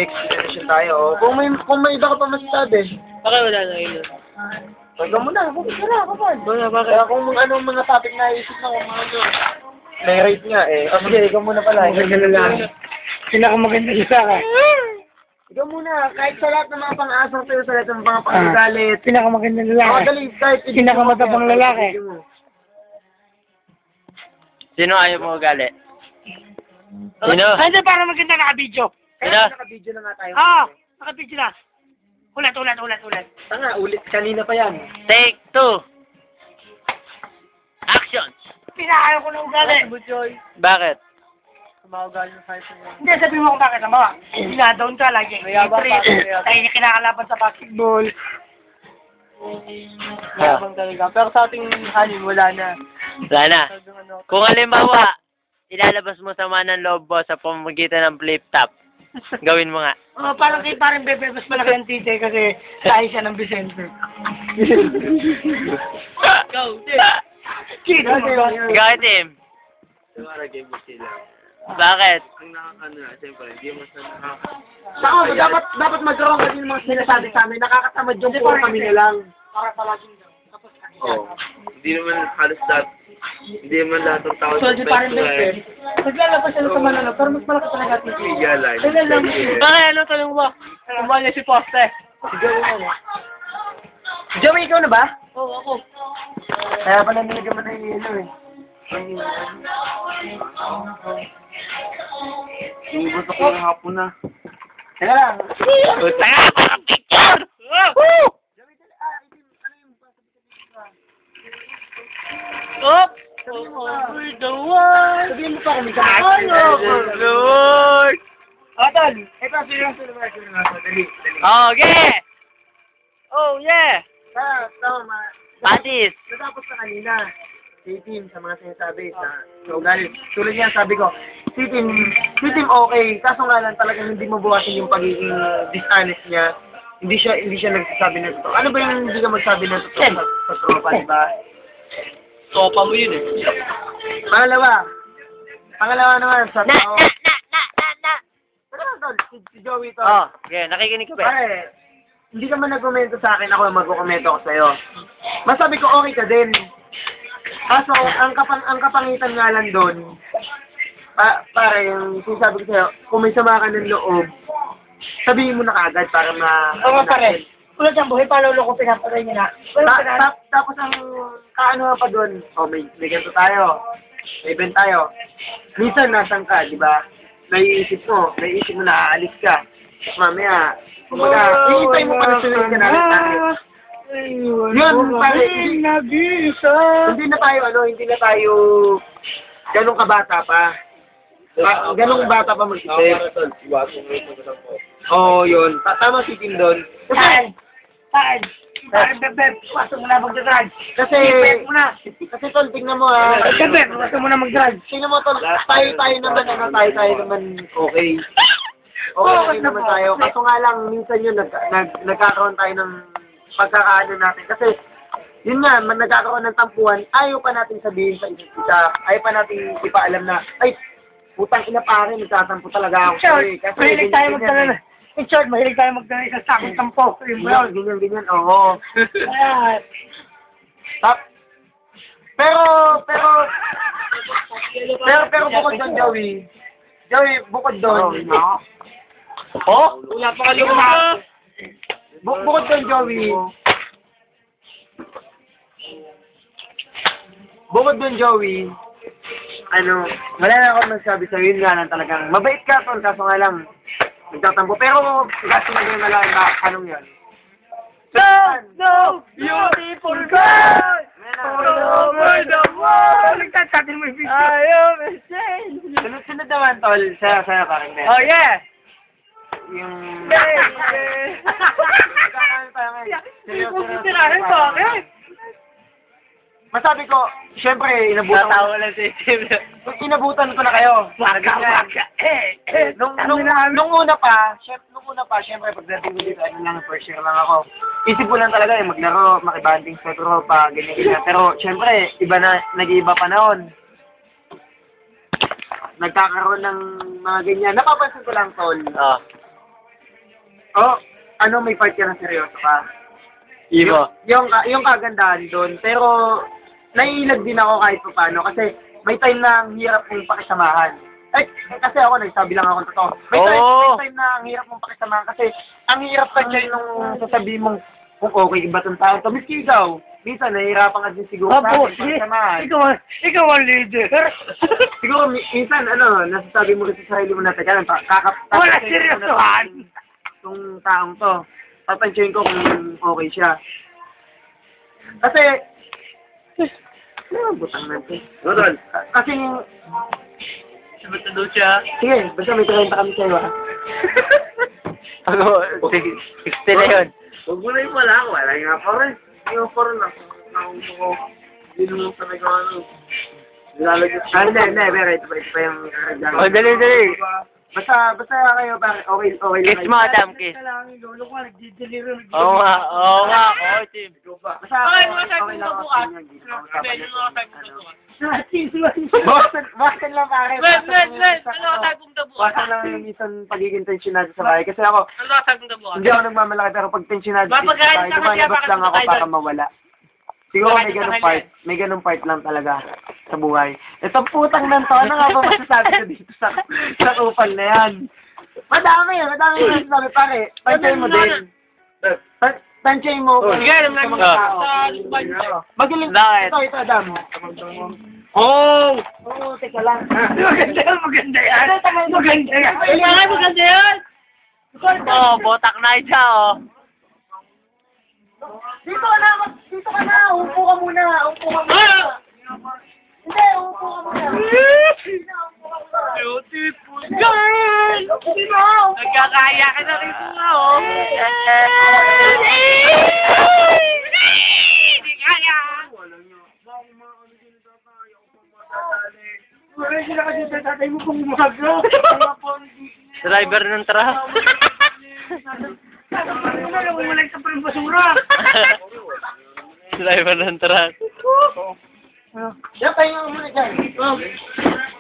explanation tayo. Kung may iba ka pa masasabi. Bakit wala na yun? Huwag ka muna, kapag. Bakit? Kaya kung anong mga topic na isip mo, mga ano. May rate nga eh. O sige, ikaw muna pala. Maganda lang. Pinakamaganda isa ka. Ikaw muna, kahit sa lahat ng mga pang-asang sa'yo, sa lahat ng mga pang-galit. Pinakamaganda lalaki. Ako dali, kahit Pinakamatabang lalaki. Sino ayaw mo ugali? Sino? Hindi, para maganda naka-video. Sino? Kaya naka-video na nga tayo. Naka-video na. Ulat. Tanga, ulit. Kanina pa yan. Take 2. Action! Pinakayo ko na ugali. Bakit? Hindi, sabihin mo kung bakit naman. Sinadown ka lagi. Tayo niya kinakalaban sa basketball. Yabang talaga. Pero sa ating hanin, wala na. Wala na. Kung halimbawa, ilalabas mo sama ng loob mo sa pamamagitan ng flip top, gawin mo nga. Parang Bebe, mas malaki ang tite kasi tayo siya ng Vicente. Go, Chino mo ba? Ikaw, Tim. Bakit? Saka, dapat magkaroon kasi ng mga sinasabi sa amin. Nakakatamad yung puro kami na lang. Para palaging tapos Oo. Hindi naman halos lahat. Hindi naman lahat ng tao So, di parang Bebe. Naglalabas siya sa Manalo, pero mas malaki talaga ang tite. Media line. Bakit ano tanong mo? Ano ba niya si Poste? Si Joey na ba? Joey, ikaw na ba? Oo, ako. Kaya pala nilagyan mo na yung yelo eh. Sumubuto ko ng hapon na. Teka lang. Puta nga, parang picture! Woo! Up! Over the wall! Sabihin mo pa kami sa Lord! Tol! Ito, seryoso naman. Dali. Okay! Oh, yeah! Tama. Patis! Natapos na kanina. Si Tim sa mga sinasabi sa ugali. Tulad niya, sabi ko, si Tim okay. Kaso nga lang talagang hindi mabuhasin yung pagiging dishonest niya. Hindi siya nagsasabi ng totoo. Ano ba yung hindi ka magsabi ng totoo sa tropa, di ba? Sopa mo yun eh. Pangalawa naman sa tao. Pero tol, si Joey to. Oh, yeah, nakikinig ka ba? Pare, hindi ka man nagkomento sa akin, ako magkukomento ako sa'yo. Masabi ko okay ka din. Kaso, ang kapangitan nga lang doon, pare, yung sinasabi ko sa'yo, kung may sama ka ng loob, sabihin mo na kagad para Oo, pare. Tulad ng buhay, palolo ko pinapatay niya na. Tapos ang kaano pa doon, may ganito tayo, may event tayo. Minsan nasan ka, di ba? Naiisip mo na aalis ka. Tapos mamaya, kumbaga, iintay mo pa na sunod ka na. Yun, pare, hindi na tayo ganong kabata pa. Ganong bata pa mag-isip. Oo, yun. Tama si Tim doon. Saan? Bebe, pasok mo na mag-drag. Kasi tol, tingnan mo Bebe, pasok mo na mag-drag. tingnan mo tol, tayo naman okay. Okay naman tayo. Kaso nga lang, minsan yun, nagkakaroon tayo ng pagkakaano natin. Kasi, yun nga, nagkakaroon ng tampuhan, ayaw pa natin sabihin sa isa't isa. Ayaw pa natin ipaalam na, ay, putang ina pare, nagtatampo talaga ako. Kasi mahilig tayo magdala. In short, mahilig tayo magdala isang sakong tampo. Ganyan, oo. Ayan. Pero bukod doon, Joey, bukod doon, Wala pa kayo na. bukod doon, Joey, wala na akong magsabi sa'yo, yun nga lang talagang, mabait ka, tol, kaso nga lang, nagtatampo. Pero, kaso nga yung nalang na, anong yun? No, beautiful girl! All over the world! Nagtatatin mo yung video. Ayaw, Michelle! Sunod naman, tol, sa'yo parang meron. Oh, yeah! Yung... Tirahin ko, okay? Masabi ko, syempre, inabutan ko na kayo. Nung una pa, syempre, pagdating ko dito, first year lang ako. Isip ko lang talaga, maglaro, makibanding sa tropa, ganyan. Pero, syempre, nag-iiba panahon. Nagkakaroon ng mga ganyan. Napapansin ko lang, tol. oh, ano, may part ka na seryoso ka. Ibo. Yung kagandahan doon, pero naiilag din ako kahit pa paano kasi may time na ang hirap mong pakisamahan. Kasi ako, nagsabi lang ako totoo. May time na ang hirap mong pakisamahan kasi ang hirap ka dyan nung sasabihin mong kung okay ba itong tao to. Miski ikaw, minsan nahihirapan ka din siguro sa pakisamahan. Ikaw ang leader. Siguro minsan, nasasabi mo rin sa sarili mo na, teka lang, Wala seryosohan. Itong taong to, papansyahin ko kung okay siya. Kasi, butang natin. Rodol. Kasi, Basta daw siya. sige, basta may 30 kami sa'yo, ha? Ako, 60 na yun. Huwag mo na yung wala. Wala nga pa rin. Yung pa rin ako. Hindi naman sa nagawa. Nilalagyan. Hindi, pero ito pa yung regalo. Oh, dali. Basta kayo, pare, okay lang. Kiss mo, Adam, kiss. Kailangan yung lolo ko, nagdi-deliver. Oo nga, Tim. Basta, Okay, mga sabi okay mo lang bukas. ako. Hindi na usapan Ano mga sabi mo ano. bukas? Boston lang, pare. Wait. Ano mga sabi mo bukas? Boston lang yung minsan pagiging tensionado sa bahay. Kasi ako, Ano mga sabi mo bukas? hindi ako nagmamalaki, pero pag tensionado sa Papagalit bahay, ka kasi, lumalabas bakit lang ako tayo para doon? mawala. Siguro Bakit tayo may ganung part lang talaga sa buhay. Itong putang nan to, ano nga ba masasabi ko dito sa kupal na yan? Madami yung masasabi, pare. Tansyahin mo din. Tansyahin mo. Oh, sige, alam namin mga tao. sa lubay. Magaling. Bakit? Ito, Adam. Oh! Oo, teka lang. Maganda yan. Maganda yan. Maganda yan. Oh, botak na siya, oh. Dito ka na. Upo ka muna. Hindi, upo ka muna. Beautiful girl! Nagkakaya ka na rin mo, oh. Hindi kaya! Wala sila kasi sa tatay mo kung umaga. Driver ng truck. Ano mo lang sa parang basura? Driver ng truck. Yan, tayo muna dyan.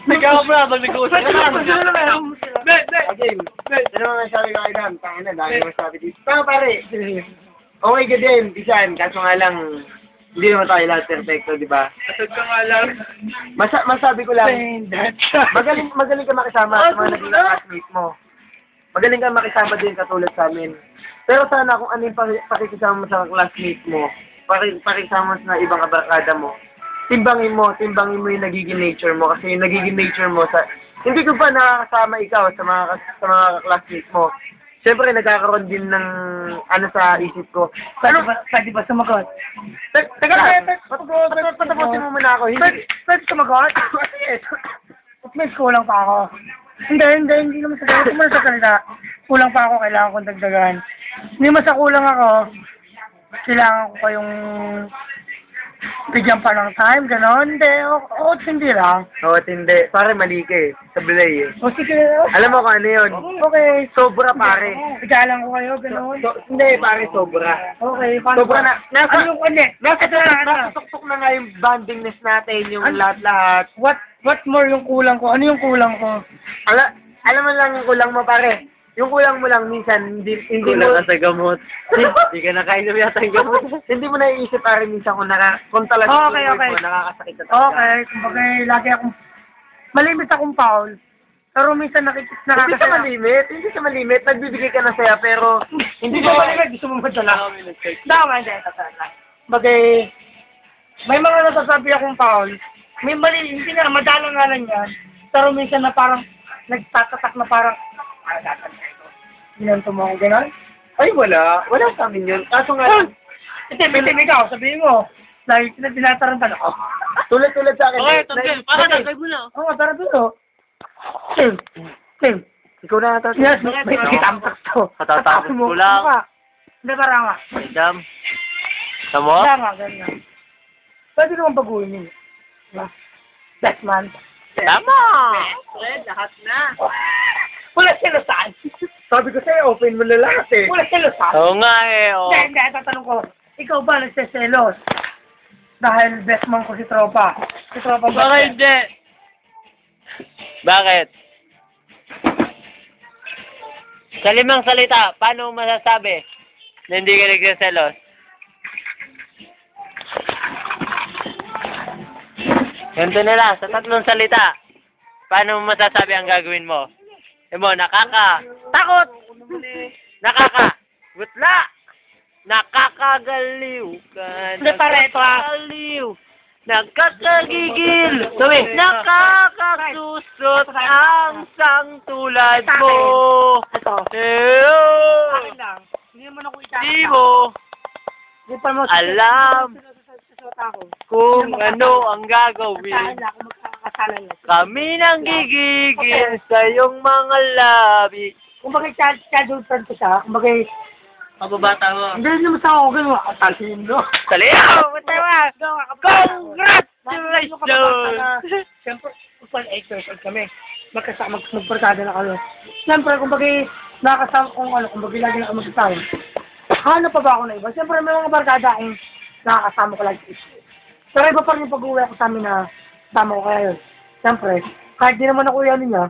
Nagkakabra, mag-negosyo ka lang. Again, ano nga sabi ko kay Dan? Tayo na, dahil naman sabi dito. Pero pare, okay ka din, Bisan. Kaso nga lang, hindi naman tayo lahat perfecto, di ba? Asad ka nga lang. Masabi ko lang, magaling ka makisama sa mga naging classmate mo. Magaling ka makisama din katulad sa amin. Pero sana kung ano yung pakikisama mo sa classmate mo, pakisama mo sa ibang kabarkada mo, timbangin mo yung nagiging nature mo. Kasi yung nagiging nature mo, hindi ko pa nakakasama ikaw sa mga classmates mo. Siyempre, nagkakaroon din ng sa isip ko. Pwede ba sumagot? Teka lang, patapusin mo muna ako. Pwede sumagot? May kulang pa ako. Hindi naman sa ganito. Hindi naman sa salita. Kulang pa ako, kailangan kong dagdagan. Hindi man sa kulang ako, kailangan ko pa yung bigyan pa ng time, gano'n. Hindi lang. Oo, hindi. Pare, mali ka eh. Sablay eh. O sige. Alam mo kung ano yun? Okay. Sobra, pare. Igalang ko kayo, gano'n. Hindi, pare, sobra. Okay, paano? Sobra na. Ano yung kanya? Nakatuktok na nga yung bondingness natin, yung lahat-lahat. What more yung kulang ko? Ano yung kulang ko? Alam mo lang yung kulang mo, pare. Yung kulang mo lang minsan, hindi Kulang mo, ka sa gamot. Hindi ka nakainom yata ng gamot. hindi mo naiisip, pare, minsan kung talagang Okay. mo, nakakasakit na talaga. Okay, kumbaga lagi akong malimit akong foul. Pero minsan Hindi ka malimit. Nagbibigay ka na saya, pero Hindi ka malimit, gusto mo madala. Tama, hindi. Bagay, may mga nasasabi akong foul. May mali, hindi nga, madalang nga lang yan. Pero minsan na parang, nagtatatak na parang, ginanto mo ako, gano'n? ay, wala. Wala sa amin yun. Kaso nga lang, Itim ikaw, sabihin mo. Dahil tinatarantan ako. tulad sa akin. mo na. Oo, tara dito. Tim. Ikaw na ata. Yes, may kitamtak to. Katatapos ko lang. Hindi, para nga. Dam. Tamo? Kaya nga, ganyan. Pwede naman baguhin yun. Diba? Best man. Tama! Lahat na. Wala silusan. Sabi ko sa'yo, open mo na lahat eh. Wala silusan. Oo nga eh, oh. Hindi, tatanong ko. Ikaw ba nagsiselos? Dahil best man ko si Tropa. Si Tropa ba? Bakit hindi? Bakit? Sa 5 salita, paano mo masasabi na hindi ka nagsaselos? Ganito na lang, sa 3 salita, paano mo masasabi ang gagawin mo? Takot! Butla! Nakakagaliw ka. Hindi, pare, ito, ah. Nakakagaliw. Nakakagigil. Nakakasusot ang sang tulad mo. Ito. Pero, Akin lang. Hindi mo na ko itaka. di mo Hindi pa mo alam ako. kung ano ang Asahan gagawin. na ako magkakasalan na. Kami nang gigigil sa iyong mga labi. Kung bagay childhood friend ko siya, kung bagay, Kababata mo. hindi naman sa ako ganun, katalsin mo. Kaliyaw! Matawa! Congratulations! Siyempre, kung 8 years old kami, magbarkada na kami. Siyempre, kung bagay, nakakasama kung ano, kung bagay lagi na kami magkasama. Hanap pa ba ako na iba? Siyempre, may mga barkada ang nakakasama ko lagi. Pero iba pa rin yung pag-uwi ako sa amin na sama ko kaya yun. Siyempre, kahit di naman ako yan niya,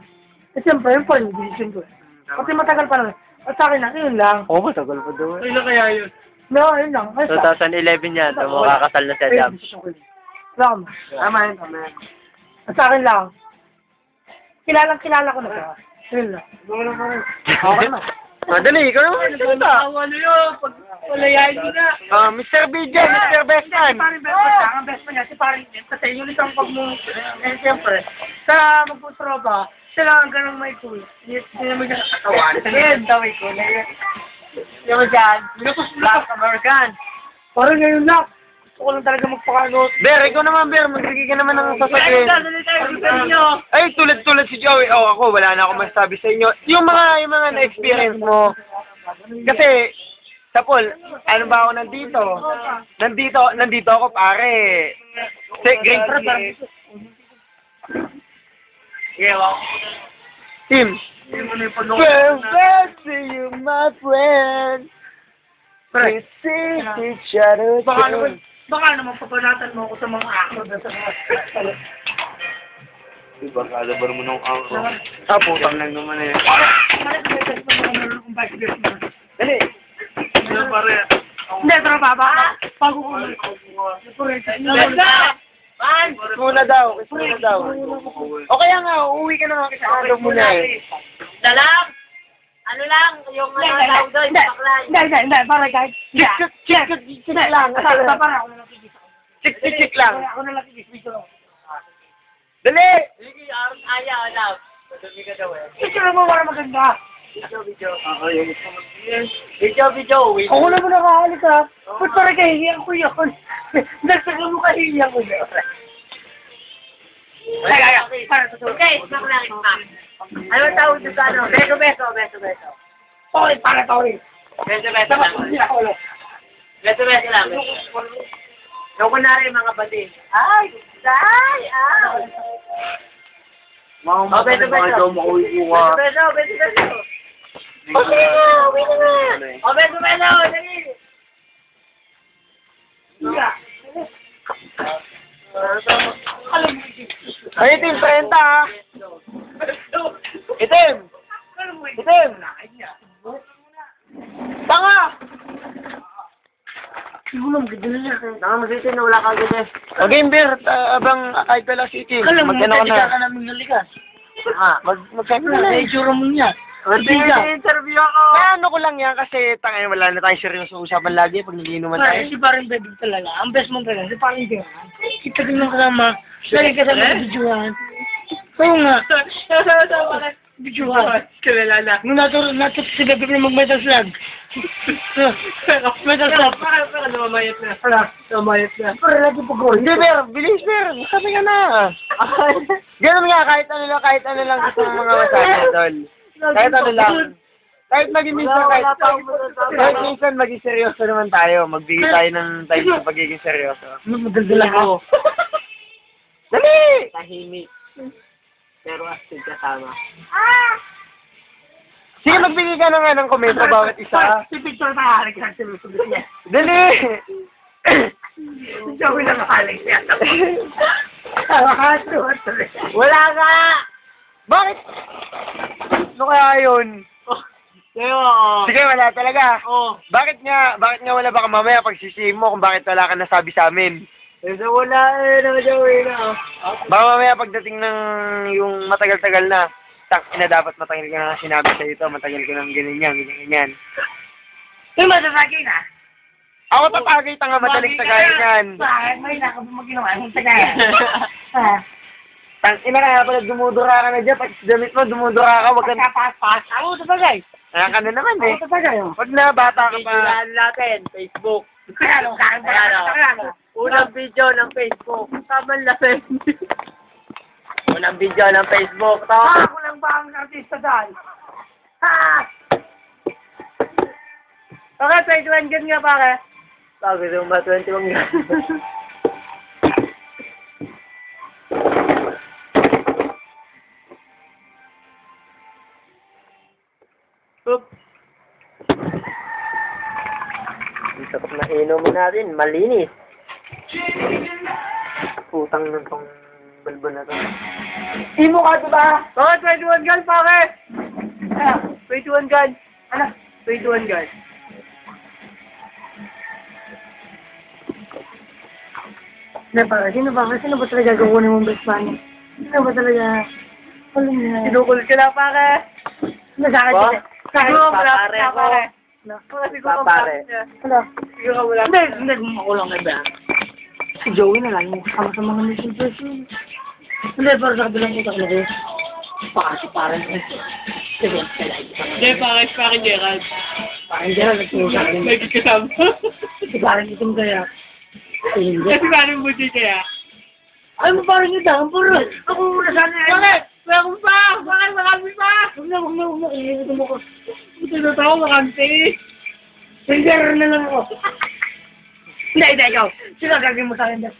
siyempre, yun pa rin yung decision ko. Kasi matagal pa naman. At sa akin na, yun lang. Oo, matagal pa doon. Kailan kaya yun? No, yun lang. 2011 yan, so makakasal na si Adam. Lang. Tama yun, tama yun. At sa akin lang. Kilala ko na siya. Yun lang. Okay na. Madali, ikaw naman nagsalita. Ano yun? Pag walayain mo na. Mr. BJ, Mr. Bestman. Si paring best man niya, ang best man niya, si paring Jim. Kasi yun isang pag mo, siyempre, sa magputropa, siya lang ang ganang may cool. Hindi naman siya nakatawan. Yun, daw may cool. Hindi naman dyan. Black American. Parang ngayon lang. Gusto ko lang talaga magpakano. Ber, ikaw naman, Ber. Magbigay ka naman ng sasabihin. Ay, Ay, tulad si Joey. Oh, ako, wala na akong masasabi sa inyo. Yung mga na-experience mo. Kasi, sa Paul, ano ba ako nandito? Nandito ako, pare. Grade 3. Team. Perfect to you, my friend. We see each other. Baka naman papanatan mo ako sa mga actor na sa mga Diba, kalabar mo ng angko. Putang lang naman eh. Dali. Ano pare? Hindi, pero baba. Bago ko Muna daw. O kaya nga, uuwi ka na nga kasi araw mo na eh. Dalang! Ano lang, yung ano daw doon, baklay. Hindi, para kahit. Chik lang. Para ako na lang kikis. Chik lang. Ako na lang kikis. Dali! Sige, ayaw, alam. Picture mo para maganda. Video. Ako na mo nakahalik ha. Ba't parang kahihiyang ko yun? Nagsagal mo kahihiyang ko yun. Ay, para sa sulit. Okay, smak lang, smak. Ano tawag doon sa ano? Beso. Okay, para tawag. Beso Dapat ko sila ulo. lang. Yung kunwari mga bading. Mga beso. ikaw makuwi ko ka. Beso. Okay na, uwi na nga. Beso. Dali. Ay, itim, 30 ha. Itim. Tanga! Siguro maganda na niya. Tanga mo na wala kang ganyan. O game beer, abang kahit pala si Itim. Alam mo, Magkano ka ka na? namin nalikas. Mag-send mo na eh. Itsura mo niya. Interview ako. Ano ko lang yan kasi tangin wala na tayong seryoso usapan lagi pag nagiinuman tayo. Si parang baby talaga. Ang best mo talaga. Si parang Jim. Kita din ng kasama. Lagi kasama sa videohan. Oo nga. Videohan. Kilala. Nung natut si baby na mag-metal slug. Metal slug. Para namamayat na. Pero lagi po goal. Hindi, Ber. Bilis, Ber. Sabi ka na. Ganun nga, kahit ano lang gusto ng mga masabi, Tol. Kahit ano lang. Kahit maging minsan, kahit minsan maging seryoso naman tayo. Magbigay tayo ng time sa pagiging seryoso. Madaldala ako. Dali! Tahimik. Pero astig kasama. Sige, magbigay ka na nga ng komento bawat isa. Si Victor nakahalig sa sinusunod niya. Dali! Si Joey na nakahalig siya. Nakakasuhat tuloy. Wala ka! Bakit? Ano kaya yun? Sige, wala talaga. Oo. Bakit nga wala baka mamaya pagsisihin mo kung bakit wala ka nasabi sa amin? Kasi wala nakajawin na. Baka mamaya pagdating ng yung matagal-tagal na, ina dapat matagal ka na sinabi sa ito, matagal ka nang ganyan. Yung masasagay na. Ako tatagay tanga madaling tagayin yan. Bakit? May nakabang mo ginawa. Yung tagayan. Ha? Ina kaya pala dumudura ka na dyan, pati sa damit mo dumudura ka, wag ka na. Pagkapas. Ako sa bagay. Kaya ka na naman eh. Ako sa bagay. Wag na, bata ka pa. Pilihan natin, Facebook. Kaya ano? Kaya ano? Unang video ng Facebook. Tama lang. Unang video ng Facebook. Ako lang ba ang artista dahil? Ha! Okay, 21 gan nga pare. Sabi mo ba 21 nga? Oop. Ang sarap na inumin natin. Malinis. Putang ng tong balbo na to. Imo ka diba? Okay, 21 gan pare. Ano? 21 gan. Ano? 21 gan. Hindi pare, sino ba talaga kukunin mong best friend? Sino ba talaga? Alam niya. Sinukulit ka lang pare. Ano sa akin? Ba? Sa akin? Siguro papare ako. Siguro Papare. Ano? Siguro wala. Hindi, ako lang kaya. Si Joey na lang yung kasama sa mga mission person. Hindi, para sa kabilang utak na ko. Baka si parang sige, Hindi, pare Gerald. parang dyan nagturo sa akin. May kasama. Si parang itim kaya. Hindi. Kasi parang buti kaya. Ay mo parang yun lang, puro. Ako muna sana. Bakit? Meron pa! Bakit marami pa? Huwag na. Iinit mo ko. Buti na tao, makante. Singer na lang ako. Hindi, ikaw. Sino gagawin mo sa akin dyan?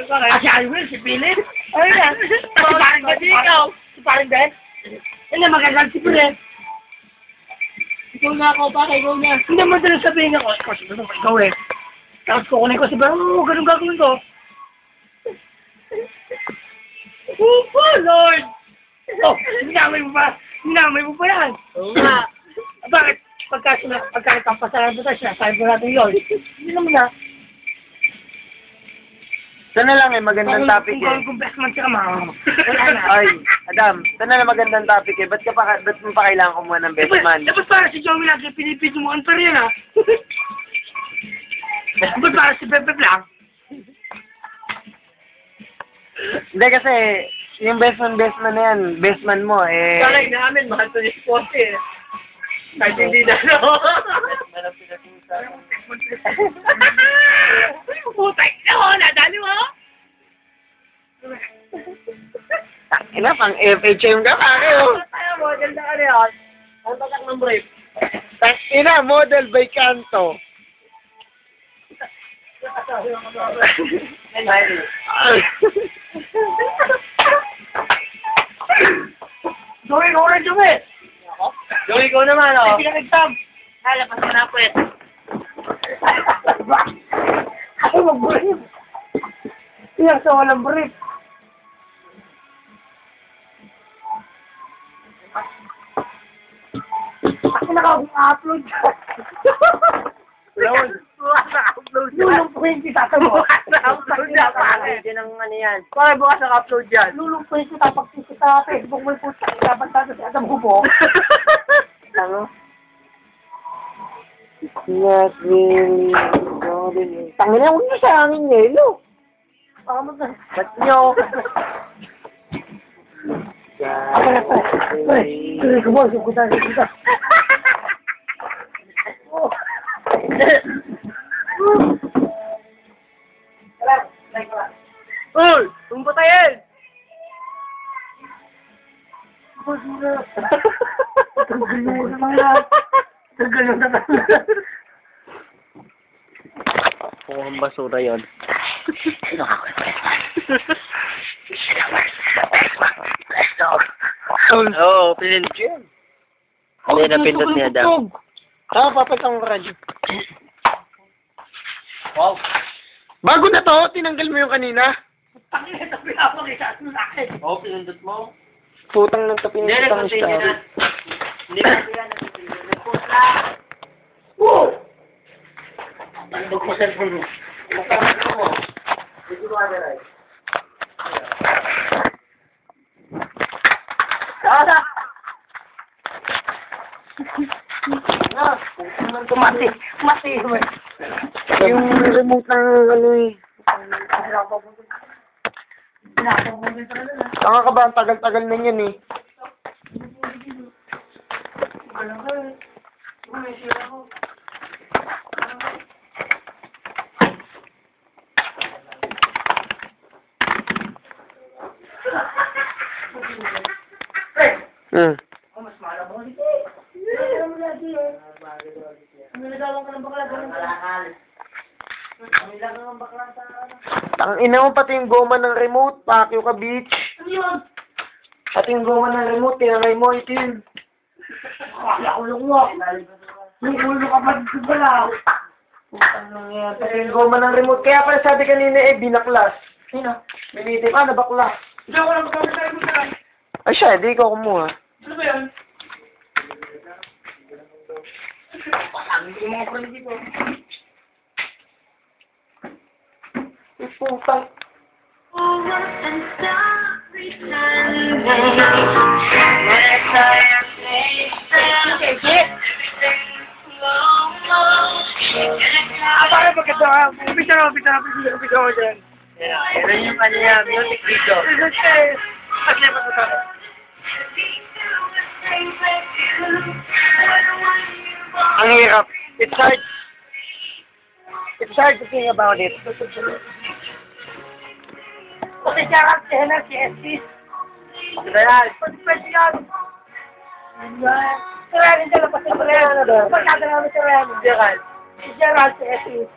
Bakit? Ah, si Alwin, si Philip. Ay, na. Si parang Kasi ikaw. Si parang Ben. Hindi, magagal si Philip. Ikaw na ako, pare, ikaw na. Hindi mo talagang sabihin ako, ikaw, siguro mo ikaw eh. Tapos kukunin ko si Ben, ganun gagawin ko. Upo, Lord! Oh, hinamay mo pa yan. Oo nga. Bakit? Pagka itampasalan mo tayo, sinasabi mo natin yun. Hindi naman na. Sana lang eh, magandang topic eh. Kung best man siya, wala na. Ay, Adam, sana lang magandang topic eh. Ba't mo pa kailangan kumuha ng best man? Dapat para si Joey lagi pinipito mo, unfair yan ah. Dapat para si Pepe lang. Hindi kasi, yung best man na yan, best man mo eh. Saray namin, mahal to ni Spotty eh. Kahit hindi na, no? Putay na, nadali mo. Ina, pang FHM ka pare oh. Tayo, model na ano yan. Ang tatak ng brief. Ina, model by Kanto. Joey, ikaw na Joey. Joey, ikaw naman, oh. Hindi ka nag-tab. Lalapas mo na po eh. Ako mag-brief. Iyak sa walang brief. Ako naka-upload ka. Upload. Upload Lulungkuhin kita sa mo. Upload na, pare. Hindi nang ano yan. Pare, bukas naka-upload yan. Lulungkuhin kita pag sa Facebook mo yung puta. Dapat tayo sa Adam Hubo. Ano? Not really. Tangin na, huwag niyo sa amin yelo. Ba't nyo? Ako na pa. Tuloy ko mo. Sukutan. Uy! Tumbo tayo! Tagal na. Mukhang basura yun. Oo, pinindot yun. Hindi, napindot niya daw. Papatang ko radyo. Wow! Bago na to, tinanggal mo yung kanina. Tangin ito pinapakita sa akin. Oo, pinindot mo. Putang ng tapin Hindi, ng nag-continue story. na. Hindi pa sila nagpipili. Nagpusla! Woo! Tandog mo cellphone mo. Magkakaroon mo. Hindi ko magaray. Ada! Mati. Yung remote ng ano eh. Tanga ka ba? Ang tagal-tagal na yan eh. Hmm. Ang ina mo pati yung goma ng remote, pakyo ka bitch. Pati yung goma ng remote, tinangay mo, ito yun. Yung ulo ka ba dito pala? Pati yung goma ng remote, kaya pala sabi kanina eh, binaklas. Sino? Minitip, nabaklas. Hindi ako lang magkakasabi mo na. Ay siya, di ko kumuha. Ano ba yan? Yung mga kulit dito. Putang. Para pagkata, umpisa ko dyan. Yan yung kanya music video. Saglit pa ito. Ang hirap. It's hard. It's hard to think about it. Kasi siya ang tenor, si Estes. Real. Pwede yan. Si Ryan dyan, pati si Ryan. Pagkata namin si Ryan. Gerald. Si Gerald, si Estes.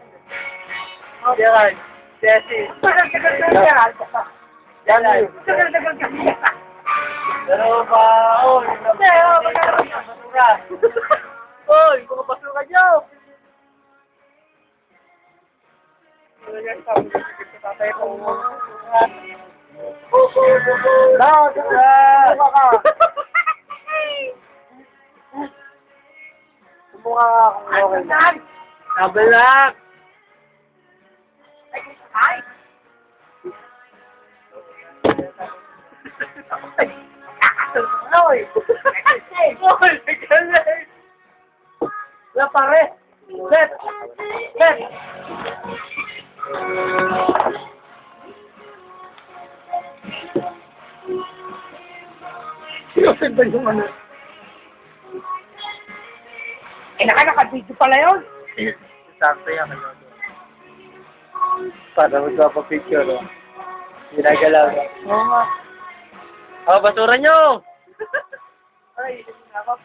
Gerald. Jesse. Tagal-tagal si Gerald. Gerald. Tagal-tagal kasi. Pero ba? Oh, basura. Oy, mga basura niyo. Sumukha ka kung okay na. Kabalak! Oy! Oy! Galing! Wala pare! Let! Sinosin ba yung ano? Eh, nakaka-video pala yun. Sakto yan. Para magpapapicture, no? Ginagalaw. Oo nga. Oh, basura nyo! Ay, nakaka...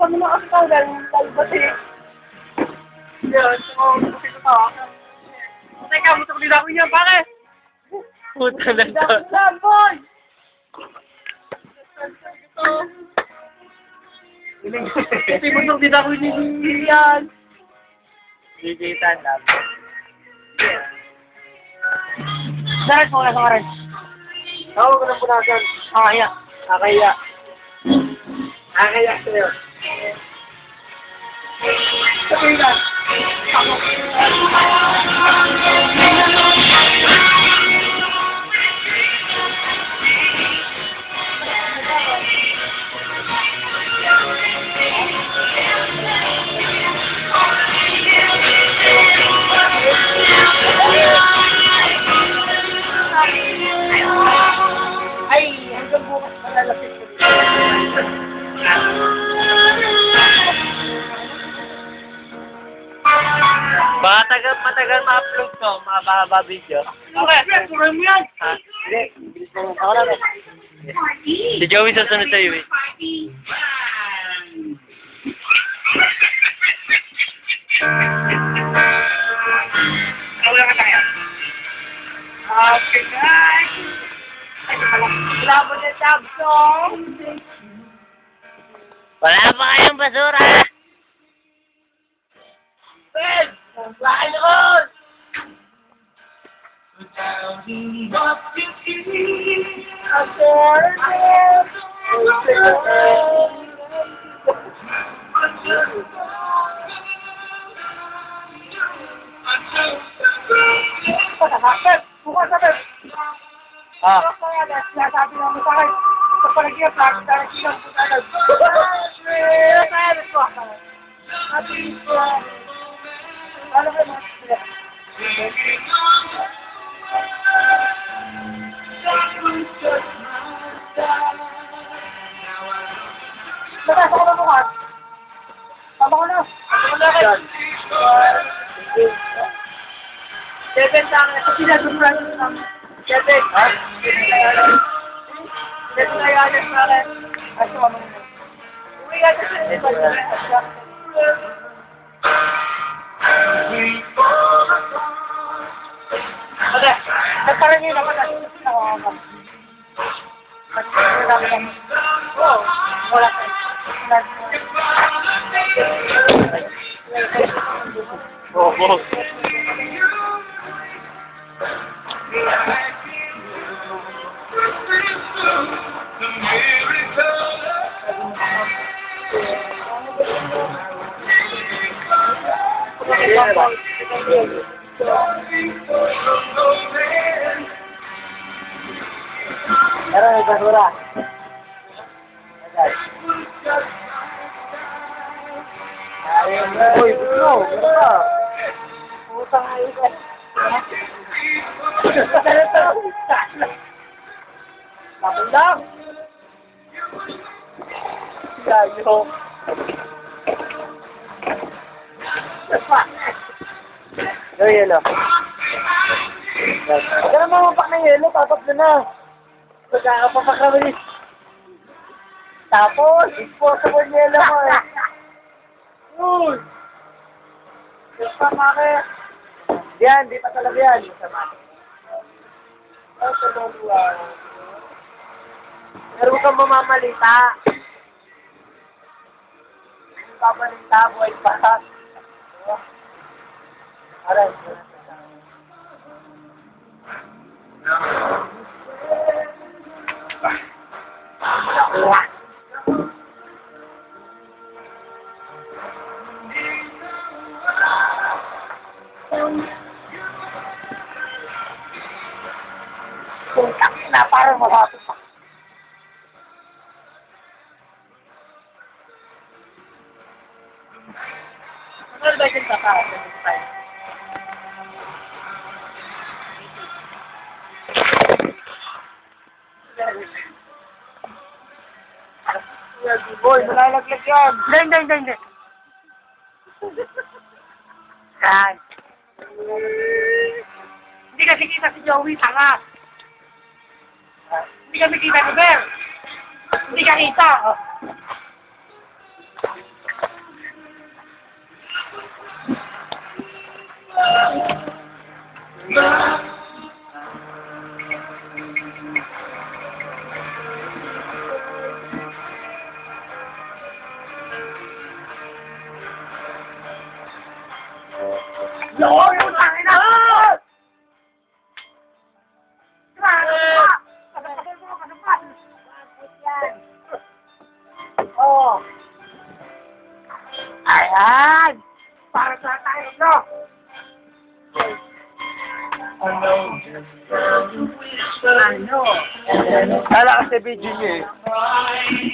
Kung ano kasi ka, lalabati. Yan, so, kasi ko to. Teka, mutok din ako niyan, pare! Puta na to. Yan, boy! Kasi mutok din ako yan. Gigitan lang. Dahil mo na sa rin. Tawag ko ng punasan. Kaya. Akaya. Akaya sa'yo. Sabi na. Ako. Ay, hanggang bukas malalapit ko. Baka matagal ma-upload ko, mahaba video. Okay, tuloy mo yan. Ha? Hindi. Ako lang eh. Si Joey sasunod sa'yo eh. Wala ka tayo. Okay, guys. Labo na tab song. Wala pa kayong basura! Ben! Lain ako! Pep, bukas na Pep. Ah. Sinasabi namin sa akin, sa palagyan, bakit tayo silang putalag? Sabi ko, ano ba yung Nagkasa ko na bukas. Tama ko na. Seven sa akin. Sinasubran ko na. Seven. Ha? Seven na yan sa akin. Ay, so ano mo? Uwi ka sa Okay. Nagparang yun naman. Oo. Wala ka. Oo. Pero may basura. Uy, gusto. Gusto. Utang na ito. Tapos lang. Gayo. Yung yelo. Huwag ka na mamapak ng yelo, tatatlo na. Pagkakapapak kami. Tapos, disposable yelo mo eh. Uy! Sama ka. Yan, di pa talaga yan. Ay, tulungan. Pero huwag kang mamamalita. Pabalita, boy, pa. Aray. Putang na, parang malapit pa. Ano ba yung tataas ng style? Boy, malalaglag yan. Hindi. Yan. Hindi kasi kita si Joey, tanga. Hindi kami kita ni Bear. Hindi ka kita. Yo, yung tangin na! Oh. Ayan! Para sa tayo, no? Ano? Kala kasi video niyo eh.